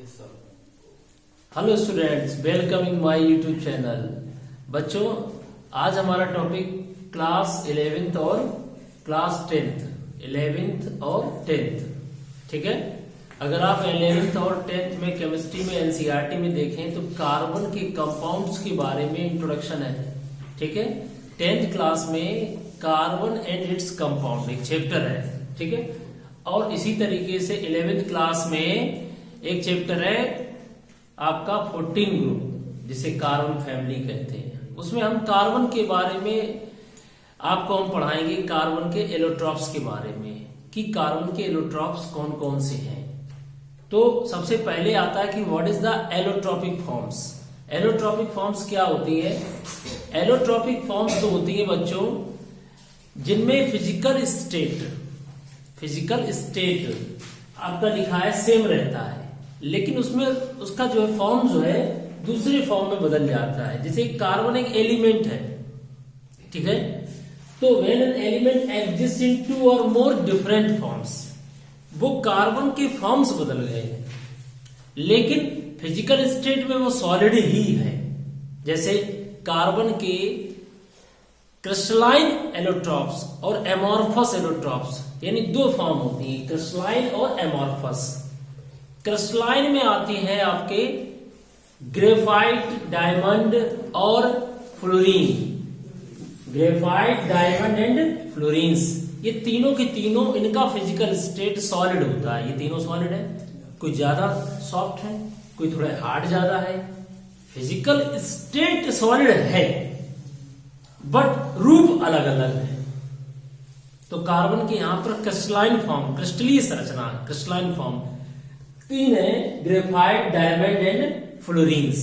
Hello students, welcome in my YouTube channel. बच्चों, आज हमारा टॉपिक क्लास 11th और क्लास 11th और 10th, ठीक है। अगर आप 11th और 10th में केमिस्ट्री में एनसीईआरटी में देखें तो कार्बन के कंपाउंड्स के बारे में इंट्रोडक्शन है, ठीक है। 10th क्लास में कार्बन एंड इट्स कंपाउंड एक चैप्टर है, ठीक है। और इसी तरीके से 11th क्लास में एक चैप्टर है आपका 14 ग्रुप, जिसे कार्बन फैमिली कहते हैं। उसमें हम कार्बन के बारे में आपको हम पढ़ाएंगे, कार्बन के एलोट्रॉप्स के बारे में कि कार्बन के एलोट्रॉप्स कौन कौन से हैं। तो सबसे पहले आता है कि what is the allotropic forms. Allotropic forms क्या होती है? एलोट्रॉपिक फॉर्म्स तो होती है बच्चों जिनमें फिजिकल स्टेट आपका लिखा है सेम रहता है, लेकिन उसमें उसका जो है फॉर्म जो है दूसरे फॉर्म में बदल जाता है। जैसे कार्बन एक एलिमेंट है, ठीक है। तो when an element exist in 2 और मोर डिफरेंट फॉर्म्स, वो कार्बन के फॉर्म्स बदल गए, लेकिन फिजिकल स्टेट में वो सॉलिड ही है। जैसे कार्बन के क्रिस्टलाइन एलोट्रॉप्स और एमॉर्फस एलोट्रॉप्स, यानी 2 फॉर्म होती है, क्रिस्टलाइन और एमॉर्फस। क्रिस्टलाइन में आती है आपके ग्रेफाइट, डायमंड और fluorine. Graphite, diamond and fluorines, ये तीनों के तीनों इनका फिजिकल स्टेट सॉलिड होता है। ये तीनों सॉलिड है, कोई ज्यादा सॉफ्ट है, कोई थोड़ा हार्ड ज्यादा है। फिजिकल स्टेट सॉलिड है बट रूप अलग अलग है। तो कार्बन के यहां पर क्रिस्टलाइन फॉर्म, क्रिस्टलीय संरचना, क्रिस्टलाइन फॉर्म 3 है, ग्रेफाइट, डायमंड एंड फ्लोरीन्स,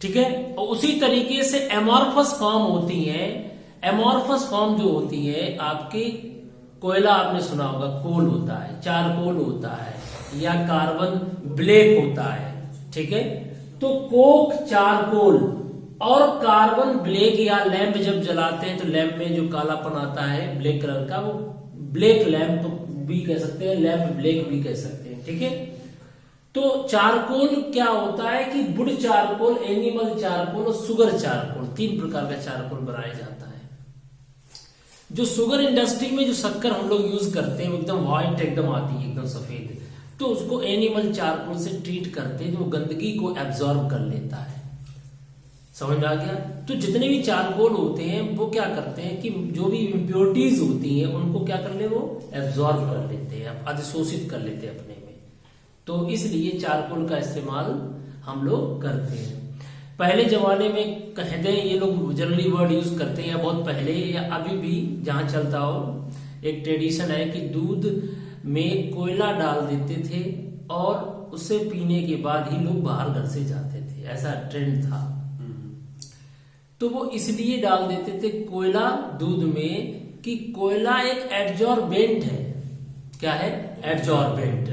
ठीक है। और उसी तरीके से एमॉर्फस फॉर्म होती है। एमॉर्फस फॉर्म जो होती है आपके, कोयला आपने सुना होगा, कोल होता है, चारकोल होता है, या कार्बन ब्लैक होता है, ठीक है। तो कोक, चारकोल और कार्बन ब्लैक या लैंप जब जलाते हैं तो लैंप में जो कालापन आता है ब्लैक कलर का, वो ब्लैक लैंप भी कह सकते हैं, लैंप ब्लैक भी कह सकते हैं, ठीक है। तो चारकोल क्या होता है कि वुड चारकोल, एनिमल चारकोल और सुगर चारकोल, 3 प्रकार का चारकोल बनाया जाता है। जो शुगर इंडस्ट्री में जो शक्कर हम लोग यूज करते हैं, एकदम व्हाइट एकदम आती है, एकदम सफेद, तो उसको एनिमल चारकोल से ट्रीट करते हैं, जो गंदगी को एब्जॉर्ब कर लेता है। समझ में आ गया? तो जितने भी चारकोल होते हैं वो क्या करते हैं कि जो भी इम्प्योरिटीज होती हैं उनको क्या कर ले, वो एब्जॉर्ब कर लेते हैं, अधिशोषित कर लेते हैं अपने में। तो इसलिए चारकोल का इस्तेमाल हम लोग करते हैं। पहले जमाने में कहते हैं, ये लोग जनरली वर्ड यूज करते हैं, या बहुत पहले या अभी भी जहां चलता हो, एक ट्रेडिशन है कि दूध में कोयला डाल देते थे और उसे पीने के बाद ही लोग बाहर घर से जाते थे, ऐसा ट्रेंड था। तो वो इसलिए डाल देते थे कोयला दूध में कि कोयला एक एड्जॉर्बेंट है। क्या है? एड्जॉर्बेंट,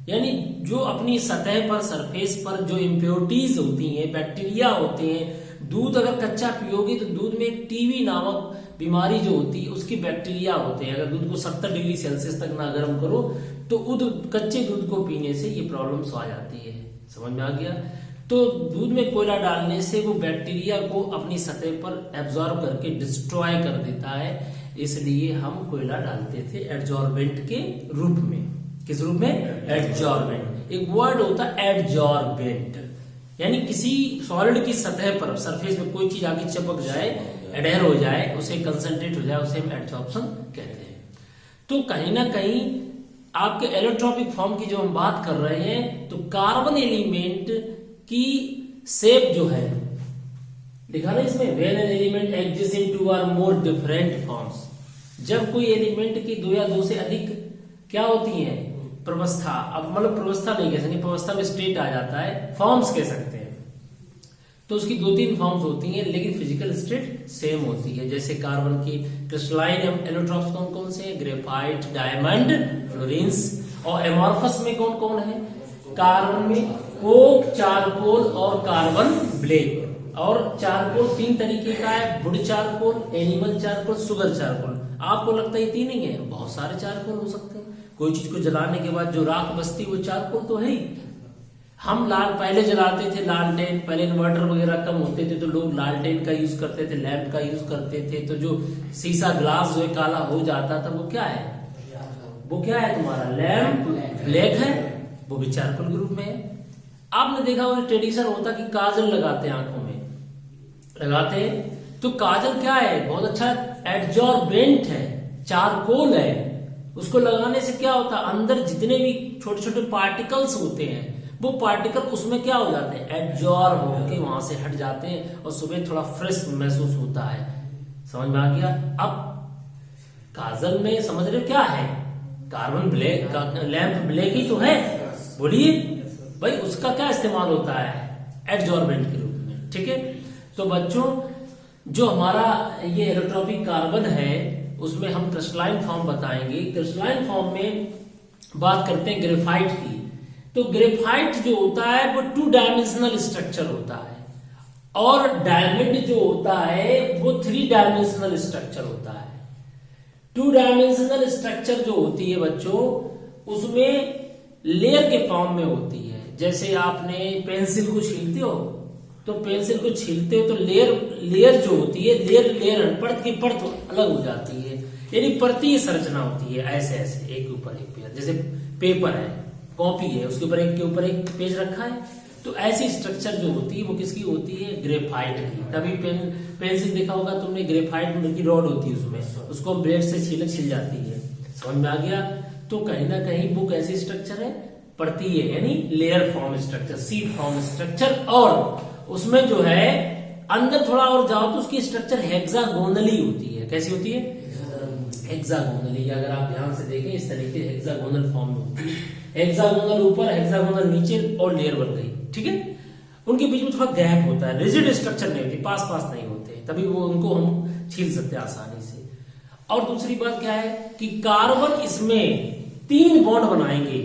यानी जो अपनी सतह पर, सरफेस पर जो इम्प्योरिटीज होती हैं, बैक्टीरिया होते हैं। दूध अगर कच्चा पियोगे तो दूध में एक टीबी नामक बीमारी जो होती है, उसकी बैक्टीरिया होते हैं। अगर दूध को 70 डिग्री सेल्सियस तक ना गर्म करो तो कच्चे दूध को पीने से ये प्रॉब्लम्स आ जाती है। समझ में आ गया? तो दूध में कोयला डालने से वो बैक्टीरिया को अपनी सतह पर एब्जॉर्ब करके डिस्ट्रॉय कर देता है, इसलिए हम कोयला डालते थे एड्जॉर्बेंट के रूप में। किस रूप में? एड्जॉर्बेंट। एक वर्ड होता है एड्जॉर्बेंट, यानी किसी सॉलिड की सतह पर, सरफेस में कोई चीज आगे चिपक जाए, एडहेर हो जाए, उसे कंसंट्रेट हो जाए, उसे हम एड्जॉर्प्शन कहते हैं। तो कहीं ना कहीं आपके एलोट्रॉपिक फॉर्म की जो हम बात कर रहे हैं, तो कार्बन एलिमेंट की शेप जो है लिखा ना इसमें, when an element exist in 2 और मोर डिफरेंट फॉर्म्स, जब कोई एलिमेंट की 2 या 2 से अधिक क्या होती है, प्रवस्था, अब मतलब प्रवस्था नहीं कह सकते, प्रवस्था में स्टेट आ जाता है, फॉर्म्स कह सकते हैं। तो उसकी 2-3 फॉर्म्स होती हैं, लेकिन फिजिकल स्टेट सेम होती है। जैसे कार्बन की क्रिस्टलाइन एलोट्रॉप्स कौन कौन से हैं? Graphite, diamond, fluorines. और एमॉर्फस में कौन कौन है? कार्बन में कोक, चारकोल और कार्बन ब्लैक। और चारकोल 3 तरीके का है, would charcoal, animal charcoal, sugar charcoal. आपको लगता है 3 ही है? बहुत सारे चारकोल हो सकते हैं। कोई चीज को जलाने के बाद जो राख बचती वो चारकोल तो है ही, हम पहले जलाते थे लालटेन, पहले इन्वर्टर वगैरह कम होते थे तो लोग लालटेन का यूज करते थे, लैंप का यूज करते थे। तो जो शीशा ग्लास जो है काला हो जाता था वो क्या है, वो क्या है तुम्हारा लैंप ब्लैक है, वो भी चारकोल ग्रुप में है। आपने देखा होगा ट्रेडिशन होता कि काजल लगाते हैं, आंखों में लगाते हैं, तो काजल क्या है, बहुत अच्छा एड्जॉर्बेंट है, चारकोल है। उसको लगाने से क्या होता है, अंदर जितने भी छोटे छोटे पार्टिकल्स होते हैं वो पार्टिकल उसमें क्या हो जाते हैं, एब्जॉर्ब होके वहां से हट जाते हैं और सुबह थोड़ा फ्रेश महसूस होता है। समझ में आ गया। अब काजल में समझ रहे हो क्या है, कार्बन ब्लैक, लैंप ब्लैक ही तो है, बोलिए भाई, उसका क्या इस्तेमाल होता है एब्जॉर्बेंट के रूप में। ठीक है, तो बच्चों जो हमारा ये एलोट्रोपिक कार्बन है उसमें हम क्रिस्टलाइन फॉर्म बताएंगे। क्रिस्टलाइन फॉर्म में बात करते हैं ग्रेफाइट की। तो ग्रेफाइट जो होता है वो 2 डायमेंशनल स्ट्रक्चर होता है और डायमंड जो होता है वो 3 डायमेंशनल स्ट्रक्चर होता है। 2 डायमेंशनल स्ट्रक्चर जो होती है बच्चों उसमें लेयर के फॉर्म में होती है। जैसे आपने पेंसिल को छीलते हो तो पेंसिल को छीलते हो तो लेयर जो होती है, लेयर परत की परत अलग हो जाती है, यानी परतीय संरचना होती है। ऐसे ऐसे एक ऊपर एक पेज, जैसे पेपर है, कॉपी है, उसके ऊपर एक के ऊपर एक पेज रखा है, तो ऐसी स्ट्रक्चर जो होती है वो किसकी होती है, ग्रेफाइट की। तभी पेंसिल देखा होगा तुमने, ग्रेफाइट की रॉड होती है उसमें, उसको ब्लेड से छिल जाती है। समझ में आ गया। तो कहीं ना कहीं वो कैसी स्ट्रक्चर है, परतीय, यानी layer form structure, seed form structure. और उसमें जो है अंदर थोड़ा और जाओ तो उसकी स्ट्रक्चर हेक्सागोनली होती है। कैसी होती है, हेक्सागोनली। अगर आप ध्यान से देखें इस तरीके हेक्सागोनल फॉर्म में होती है, हेक्सागोनल ऊपर, हेक्सागोनल नीचे और लेयर बन गई। ठीक है, उनके बीच में थोड़ा गैप होता है, रिजिड स्ट्रक्चर नहीं होती, पास पास नहीं होते, तभी वो उनको हम छील सकते हैं आसानी से। और दूसरी बात क्या है कि कार्बन इसमें 3 बॉन्ड बनाएंगे,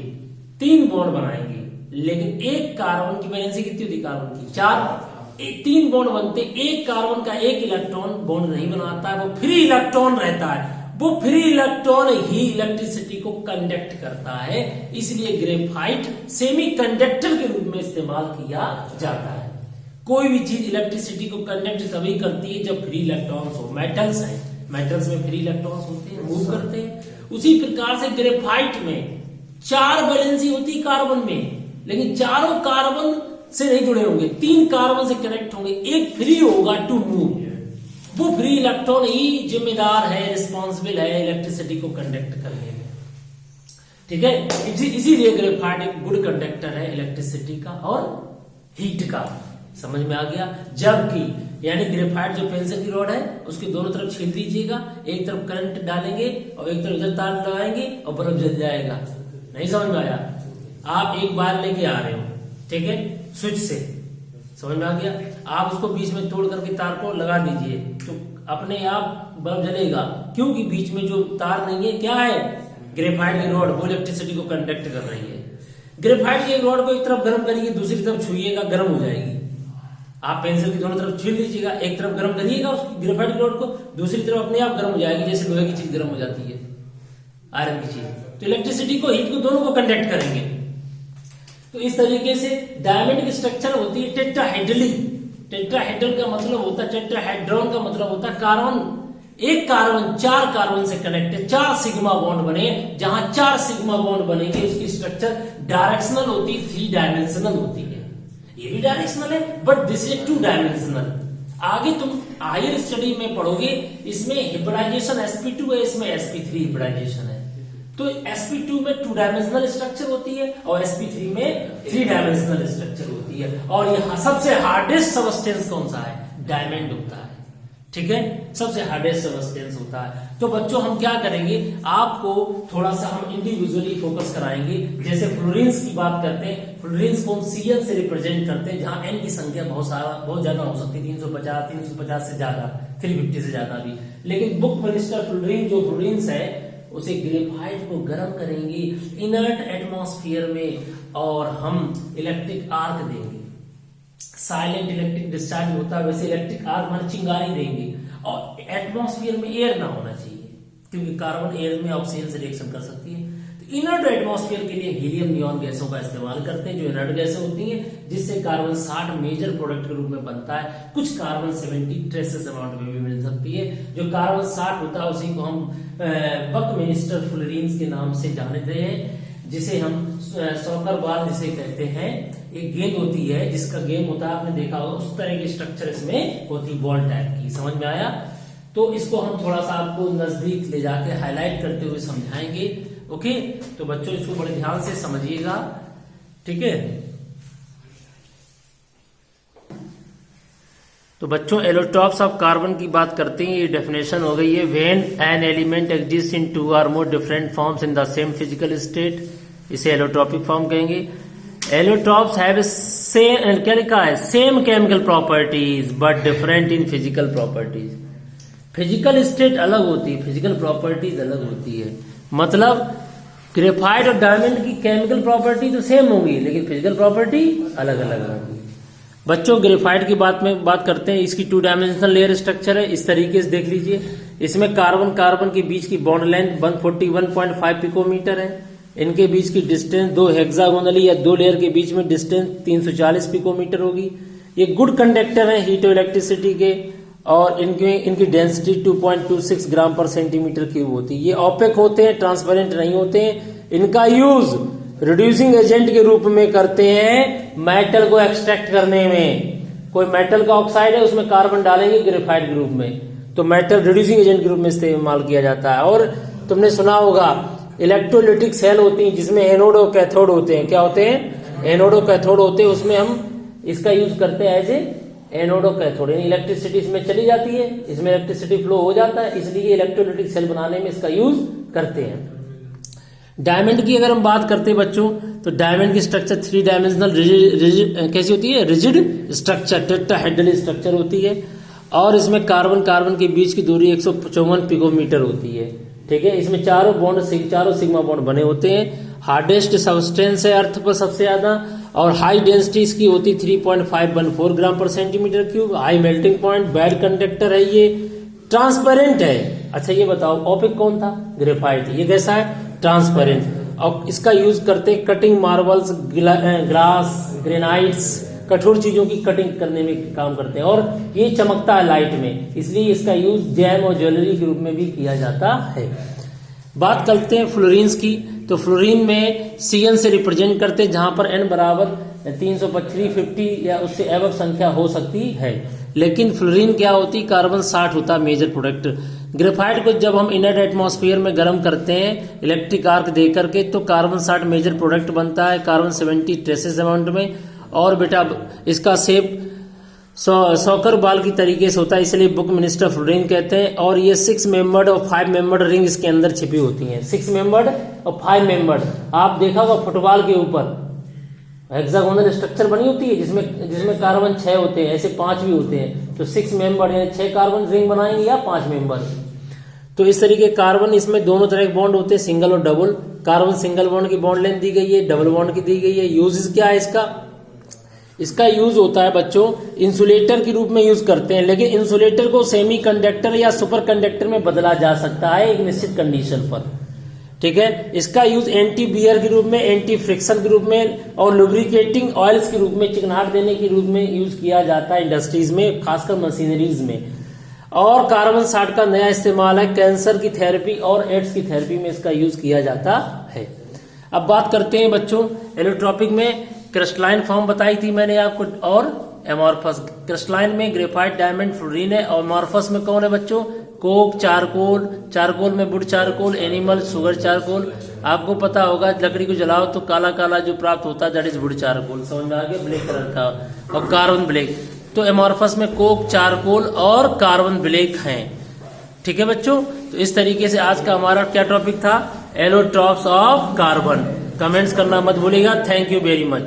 3 बॉन्ड बनाएंगे, लेकिन एक कार्बन की वैलेंसी कितनी होती है, कार्बन की 4, 3 बॉन्ड बनते, एक कार्बन का एक इलेक्ट्रॉन बॉन्ड नहीं बनाता है, वो फ्री इलेक्ट्रॉन रहता है। वो फ्री इलेक्ट्रॉन ही इलेक्ट्रिसिटी को कंडक्ट करता है, इसलिए ग्रेफाइट सेमी कंडक्टर के रूप में इस्तेमाल किया जाता है। कोई भी चीज इलेक्ट्रिसिटी को कंडक्ट तभी करती है जब फ्री इलेक्ट्रॉन्स हो। मेटल्स हैं, मेटल्स में फ्री इलेक्ट्रॉन्स होते हैं, मूव करते हैं। उसी प्रकार से ग्रेफाइट में 4 वैलेंसी होती है कार्बन में, लेकिन चारों कार्बन से नहीं जुड़े होंगे, 3 कार्बन से कनेक्ट होंगे, एक फ्री होगा टू मूव। वो फ्री इलेक्ट्रॉन ही जिम्मेदार है, रिस्पॉन्सिबल है इलेक्ट्रिसिटी को कंडक्ट करने में। ठीक है, इसीलिए ग्रेफाइट एक गुड कंडक्टर है इलेक्ट्रिसिटी का और हीट का। समझ में आ गया। जबकि यानी ग्रेफाइट जो पेंसिल की रॉड है उसके दोनों तरफ छील दीजिएगा, एक तरफ करंट डालेंगे और एक तरफ इधर तार लगाएंगे और बल्ब जल जाएगा। नहीं समझ में आया। आप एक बार लेके आ रहे हो, ठीक है, स्विच से, समझ में आ गया। आप उसको बीच में तोड़ करके तार को लगा दीजिए तो अपने आप बल्ब जलेगा, क्योंकि बीच में जो तार नहीं है क्या है, ग्रेफाइट की रॉड, वो इलेक्ट्रिसिटी को कंडक्ट कर रही है। ग्रेफाइट की एक रॉड को एक तरफ गर्म करिए, दूसरी तरफ छुइएगा, गर्म हो जाएगी। आप पेंसिल की दोनों तरफ छील लीजिएगा, एक तरफ गर्म करिएगा उसकी ग्रेफाइट की रॉड को, दूसरी तरफ अपने आप गर्म हो जाएगी, जैसे लोहे की चीज गर्म हो जाती है, आयरन की चीज। तो इलेक्ट्रिसिटी को, हीट को, दोनों को कंडक्ट करेंगे। तो इस तरीके से डायमंड की स्ट्रक्चर होती है टेट्राहेड्रली। टेट्राहेड्रल का मतलब होता है, टेट्राहेड्रॉन का मतलब होता है कार्बन, एक कार्बन 4 कार्बन से कनेक्टेड, 4 सिग्मा बॉन्ड बने। जहां 4 सिग्मा बॉन्ड बनेंगे उसकी स्ट्रक्चर डायरेक्शनल होती है, 3 डायमेंशनल होती है। ये भी डायरेक्शनल है बट दिस इज 2 डायमेंशनल। आगे तुम हायर स्टडी में पढ़ोगे, इसमें हिब्रिडाइजेशन sp2 है, इसमें sp3 हिब्रिडाइजेशन है। तो sp2 में 2 डायमेंशनल स्ट्रक्चर होती है और sp3 में 3 डायमेंशनल स्ट्रक्चर होती है। और यह सबसे हार्डेस्ट सबस्टेंस कौन सा है, डायमंड होता है। ठीक है, सबसे हार्डेस्ट सबस्टेंस होता है। तो बच्चों हम क्या करेंगे, आपको थोड़ा सा हम इंडिविजुअली फोकस कराएंगे। जैसे फ्लोरीन्स की बात करते हैं, फ्लोरीन्स को हम Cl से रिप्रेजेंट करते हैं, जहां n की संख्या बहुत ज्यादा हो सकती है, 350 से ज्यादा, 350 से ज्यादा भी। लेकिन बुकफलिस्टर फ्लोरीन जो फ्लोरीन्स है उसे ग्रेफाइट को गर्म करेंगे इनर्ट एटमॉस्फेयर में और हम इलेक्ट्रिक आर्क देंगे। साइलेंट इलेक्ट्रिक डिस्चार्ज होता है, वैसे इलेक्ट्रिक आर्क मान चिंगारी देंगे। और एटमॉस्फेयर में एयर ना होना चाहिए, क्योंकि कार्बन एयर में ऑक्सीजन से रिएक्शन कर सकती है। तो इनर्ट एटमॉस्फेयर के लिए हीलियम नियॉन गैसों का इस्तेमाल करते हैं, जो इनर्ट गैसें होती हैं, जिससे कार्बन 60 मेजर प्रोडक्ट के रूप में बनता है। कुछ कार्बन 70 ट्रेसेस अमाउंट में भी मिल सकती है। जो कार्बन 60 होता है उसी को हम बकमिनिस्टर फ्लोरीन्स के नाम से जानते हैं, जिसे हम सॉकर बॉल जिसे कहते हैं। एक गेंद होती है जिसका गेम होता है, आपने देखा होगा, उस तरह की स्ट्रक्चर इसमें होती, बॉल टाइप की। समझ में आया? तो इसको हम थोड़ा सा आपको नजदीक ले जाके हाईलाइट करते हुए समझाएंगे। ओके, तो बच्चों इसको बड़े ध्यान से समझिएगा, ठीक है। तो बच्चों एलोटॉप्स ऑफ कार्बन की बात करते हैं। ये डेफिनेशन हो गई है, when an element exist in 2 or more different forms in the same physical state, इसे एलोटॉपिक फॉर्म कहेंगे। एलोटॉप्स हैव सेम, क्या लिखा है, same chemical properties but different in physical properties. Physical state अलग होती है, फिजिकल प्रॉपर्टीज अलग होती है। मतलब ग्रेफाइट और डायमंड की केमिकल प्रॉपर्टी तो सेम होंगी, लेकिन फिजिकल प्रॉपर्टी अलग अलग होंगी। बच्चों ग्रेफाइट की बात करते हैं। इसकी 2 डायमेंशनल लेयर स्ट्रक्चर है, इस तरीके से देख लीजिए। इसमें कार्बन कार्बन के बीच की बॉन्ड लेंथ 141.5 पिकोमीटर है। इनके बीच की डिस्टेंस 2 हेक्सागोनली या 2 लेयर के बीच में डिस्टेंस 340 पिकोमीटर होगी। ये गुड कंडक्टर है हीट और इलेक्ट्रिसिटी के, और इनकी डेंसिटी 2.26 ग्राम पर सेंटीमीटर क्यूब होती है। ये ऑपेक होते हैं, ट्रांसपेरेंट नहीं होते हैं। इनका यूज रिड्यूसिंग एजेंट के रूप में करते हैं मेटल को एक्सट्रैक्ट करने में। कोई मेटल का ऑक्साइड है, उसमें कार्बन डालेंगे ग्रेफाइट के रूप में, तो मेटल रिड्यूसिंग एजेंट के रूप में इस्तेमाल किया जाता है। और तुमने सुना होगा इलेक्ट्रोलिटिक सेल होती हैं जिसमें एनोड और कैथोड होते हैं। क्या होते हैं? एनोड और कैथोड होते हैं। उसमें हम इसका यूज करते हैं एज ए एनोड और कैथोड, यानी इलेक्ट्रिसिटी इसमें चली जाती है, इसमें इलेक्ट्रिसिटी फ्लो हो जाता है, इसलिए इलेक्ट्रोलिटिक सेल बनाने में इसका यूज करते हैं। डायमंड की अगर हम बात करते हैं बच्चों, तो डायमंड की स्ट्रक्चर 3 डायमेंशनल कैसी होती है? रिजिड स्ट्रक्चर, टेट्राहेड्रल स्ट्रक्चर होती है। और इसमें कार्बन कार्बन के बीच की दूरी 154 पिकोमीटर होती है, ठीक है। इसमें चारों सिग्मा बॉन्ड बने होते हैं। हार्डेस्ट सब्सटेंस है अर्थ पर सबसे ज्यादा, और हाई डेंसिटी इसकी होती 3.514 ग्राम पर centimetre cube. High melting point, bad conductor है, ये ट्रांसपेरेंट है। अच्छा ये बताओ ऑपिक कौन था? ग्रेफाइट। ये कैसा है? ट्रांसपेरेंट। और इसका यूज करते हैं कटिंग मार्बल्स, ग्लास, ग्रेनाइट्स, कठोर चीजों की कटिंग करने में काम करते हैं। और ये चमकता है लाइट में, इसलिए इसका यूज जैम और ज्वेलरी के रूप में भी किया जाता है। बात करते हैं फ्लोरीन्स की, तो फ्लोरीन में Cn से रिप्रेजेंट करते हैं, जहां पर n बराबर 350 या उससे एबव संख्या हो सकती है। लेकिन फ्लोरीन क्या होती? कार्बन 60 होता है मेजर प्रोडक्ट। ग्रेफाइट को जब हम इनर्ट एटमॉस्फेयर में गर्म करते हैं इलेक्ट्रिक आर्क दे करके, तो कार्बन 60 मेजर प्रोडक्ट बनता है, कार्बन 70 ट्रेसेस अमाउंट में। और बेटा इसका शेप सॉकर बॉल की तरीके से होता है, इसलिए बकमिनिस्टर फ्लोरीन कहते हैं। और ये 6 मेंबर्ड और 5 मेंबर्ड रिंग इसके अंदर छिपी होती हैं। 6 मेंबर्ड और 5 मेंबर्ड, आप देखा होगा फुटबॉल के ऊपर हेक्सागोनल स्ट्रक्चर बनी होती है, जिसमें कार्बन 6 होते हैं, ऐसे 5 भी होते हैं। तो 6 मेंबर्ड यानी 6 कार्बन रिंग बनाएंगे या 5 मेंबर। तो इस तरीके कार्बन, इसमें दोनों तरह के बॉन्ड होते हैं, सिंगल और डबल। कार्बन सिंगल बॉन्ड की बॉन्ड लेंथ दी गई है, डबल बॉन्ड की दी गई है। यूज क्या है इसका यूज होता है बच्चों इंसुलेटर के रूप में यूज करते हैं, लेकिन इंसुलेटर को सेमी कंडक्टर या सुपर कंडक्टर में बदला जा सकता है एक निश्चित कंडीशन पर, ठीक है। इसका यूज एंटी बियर के रूप में, एंटी फ्रिक्शन के रूप में और लुब्रिकेटिंग ऑयल्स के रूप में, चिकनाहट देने के रूप में यूज किया जाता है इंडस्ट्रीज में, खासकर मशीनरीज में। और कार्बन 60 का नया इस्तेमाल है कैंसर की थेरेपी और एड्स की थेरेपी में इसका यूज किया जाता है। अब बात करते हैं बच्चों एलोट्रॉपिक में। क्रिस्टलाइन फॉर्म बताई थी मैंने आपको, और एमॉर्फस। क्रिस्टलाइन में ग्रेफाइट, डायमंड, फ्लोरीन है। और एमॉर्फस में कौन है बच्चों? कोक, चारकोल, चारकोल में would charcoal, animal, sugar charcoal. आपको पता होगा लकड़ी को जलाओ तो काला काला जो प्राप्त होता है दैट इज वुड चारकोल, समझ में आ गया, ब्लैक कलर का, और कार्बन ब्लैक। तो एमॉर्फस में कोक, चारकोल और कार्बन ब्लैक हैं, ठीक है बच्चों। तो इस तरीके से आज का हमारा क्या टॉपिक था? Allotropes of carbon. कमेंट्स करना मत भूलिएगा। Thank you very much.